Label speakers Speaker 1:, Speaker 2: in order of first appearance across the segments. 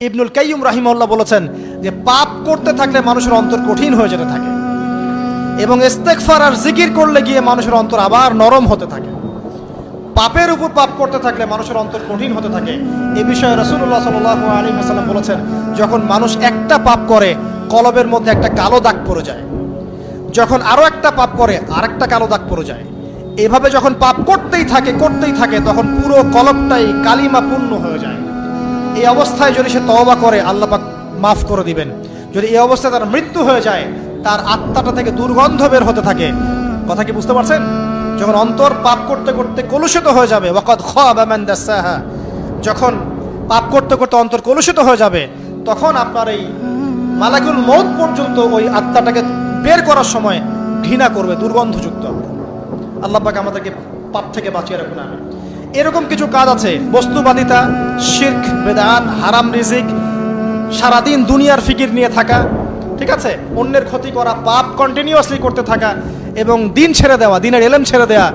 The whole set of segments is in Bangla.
Speaker 1: ইবনুল কাইয়্যিম রাহিমাহুল্লাহ বলেছেন যে পাপ করতে থাকলে মানুষের অন্তর কঠিন হয়ে যেতে থাকে এবং ইস্তেগফার আর জিকির করলে গিয়ে মানুষের অন্তর আবার নরম হতে থাকে। পাপের উপর পাপ করতে থাকলে মানুষের অন্তর কঠিন হতে থাকে। এই বিষয়ে রাসূলুল্লাহ সাল্লাল্লাহু আলাইহি ওয়াসাল্লাম বলেছেন, যখন মানুষ একটা পাপ করে কলবের মধ্যে একটা কালো দাগ পড়ে যায়, যখন আরো একটা পাপ করে আরেকটা কালো দাগ পড়ে যায়, এভাবে যখন পাপ করতেই থাকে তখন পুরো কলবটাই কালিমা পূর্ণ হয়ে যায়। এই অবস্থায় যদি সে তওবা করে আল্লাহ পাক মাফ করে দিবেন। যদি এই অবস্থায় তার মৃত্যু হয়ে যায়, তার আত্মাটা থেকে দুর্গন্ধ বের হতে থাকে। কথা কি বুঝতে পারছেন? যখন অন্তর পাপ করতে করতে কলুষিত হয়ে যাবে, ওয়াকাদ খাবা মান দাসাহা, যখন পাপ করতে করতে অন্তর কলুষিত হয়ে যাবে, তখন আপনার এই মালাকুল মউত পর্যন্ত ওই আত্মাটাকে বের করার সময় ঘৃণা করবে, দুর্গন্ধযুক্ত। আল্লাহ পাক আমাদেরকে পাপ থেকে বাঁচিয়ে রাখুন। আমি এরকম কিছু কাজ আছে, বস্তুবাদিতা, শিরক, বেদাত, হারাম রিজিক, সারাদিন দুনিয়ার ফিকির নিয়ে থাকা, ঠিক আছে, অন্যের ক্ষতি করা, পাপ কন্টিনিউয়াসলি করতে থাকা এবং দিন ছেড়ে দেওয়া, দিনের এলেম ছেড়ে দেওয়া,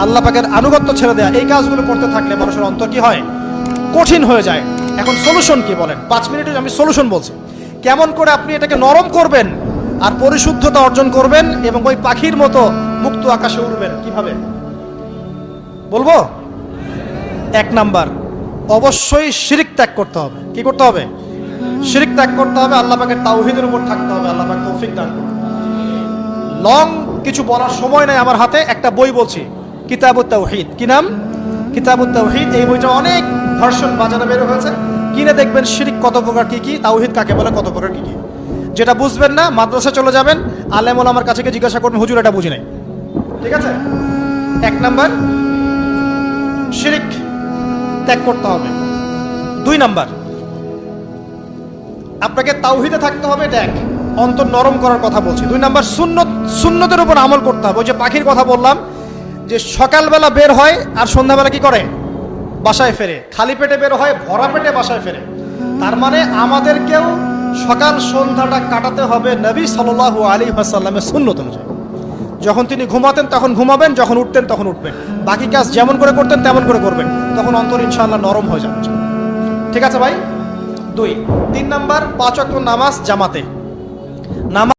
Speaker 1: আল্লাহ পাকের আনুগত্য ছেড়ে দেওয়া, এই কাজগুলো করতে থাকলে মানুষের অন্তর কি হয়? কঠিন হয়ে যায়। এখন সলিউশন কি বলেন? 5 মিনিটে আমি সলিউশন বলছি, কেমন করে আপনি এটাকে নরম করবেন আর পরিশুদ্ধতা অর্জন করবেন এবং ওই পাখির মতো মুক্ত আকাশে উড়বেন। কিভাবে বলবো? 1 নাম্বার, অবশ্যই শিরক ত্যাগ করতে হবে। কি করতে হবে? শিরক ত্যাগ করতে হবে। আল্লাহ পাকের তাওহীদের উপর থাকতে হবে। আল্লাহ পাক তৌফিক দান করুন। লং কিছু বলার সময় নাই আমার হাতে, একটা বই বলছি, কিতাবুত তাওহীদ। কি নাম? কিতাবুত তাওহীদ। এই বইটা অনেক ভার্সন বাজারে বের হয়েছে, কিনে দেখবেন শিরক কত প্রকার, কি কি, তাওহীদ কাকে বলে, কত প্রকার, কি কি। যেটা বুঝবেন না মাদ্রাসা চলে যাবেন, আলেম ওলামার কাছে গিয়ে জিজ্ঞাসা করবেন, হুজুর এটা বুঝি নাই। ঠিক আছে? 1 নাম্বার, শিরক ত্যাগ করতে হবে। 2 নাম্বার, আপনাকে তাওহীদে থাকতে হবে। এটা এক, অন্তর নরম করার কথা বলছি। 2 নাম্বার, সুন্নতের উপর আমল করতে হবে। ওই যে পাখির কথা বললাম, যে সকালবেলা বের হয় আর সন্ধ্যাবেলা কি করে? বাসায় ফেরে। খালি পেটে বের হয়, ভরা পেটে বাসায় ফেরে। তার মানে আমাদেরকেও সকাল সন্ধ্যাটা কাটাতে হবে নবী সাল্লাল্লাহু আলাইহি ওয়াসাল্লামের সুন্নত অনুযায়ী। যখন তিনি ঘুমাতেন তখন ঘুমাবেন, যখন উঠতেন তখন উঠবেন, বাকি কাজ যেমন করে করতেন তেমন করে করবেন, তখন অন্তর ইনশাআল্লাহ নরম হয়ে যাবে। ঠিক আছে ভাই? 2। 3 নাম্বার, 5 ওয়াক্ত নামাজ জামাতে। নামাজ